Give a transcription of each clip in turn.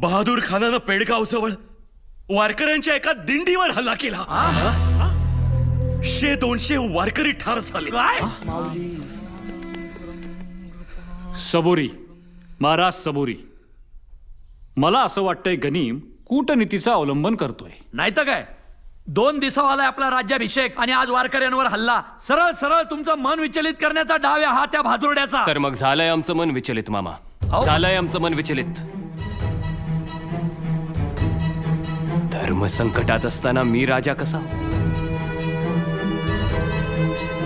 बहादूर खानानं पेडगाव जवळ वारकऱ्यांच्या एका दिंडीवर हल्ला केला. 100-200 वारकरी ठार झाले. सबुरी, महाराज सबुरी, मला असं वाटतंय गनीम कूटनीतीचं अवलंबन करतोय. नाही तर काय, 2 दिवसावाला आपला राज्याभिषेक आणि आज वारकऱ्यांवर हल्ला. सरळ सरळ तुमचं मन विचलित करण्याचा डाव आहे हा त्या भादुरड्याचा. तर मग झालंय आमचं मन विचलित मामा, झालंय आमचं मन विचलित. धर्म संकटात असताना मी राजा कसा?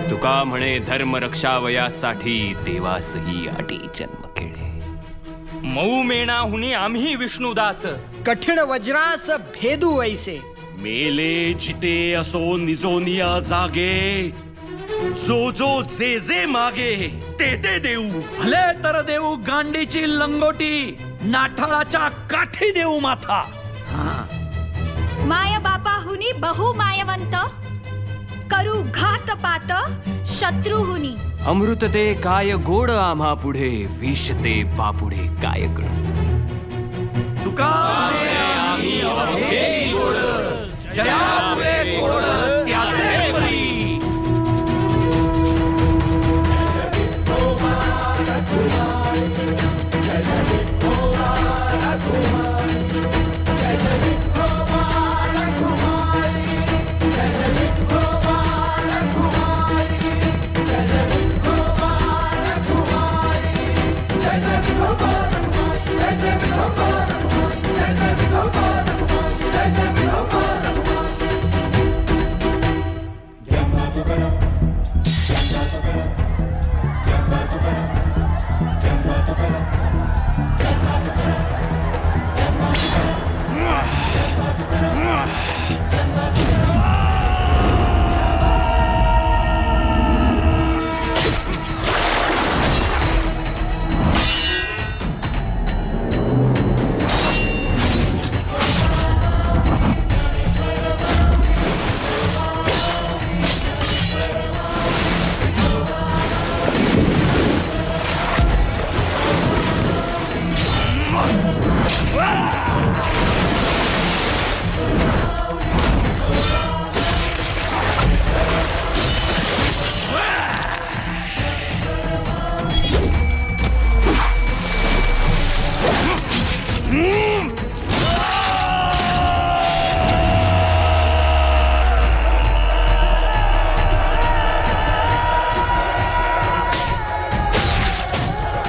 तुका म्हणे धर्म रक्षावयासाठी देवासही अटी जन्म केले. मऊ मेणाहुनी आम्ही विष्णुदास, कठीण वज्रास भेदू वैसे. मेले जिते असो निजोनिया जागे, जो जो जे जे मागे ते ते देऊ. भले तर देऊ गांडीची लंगोटी, नाठाळाच्या काठी देऊ माथा. माय बापाहुनी बहु मायवंत, करू घात पात शत्रुहुनी. अमृत ते काय गोड आम्हा पुढे, विष ते पापुढे काय गण. तुका म्हणे आम्ही अवघे गोड, जयापुढे गोड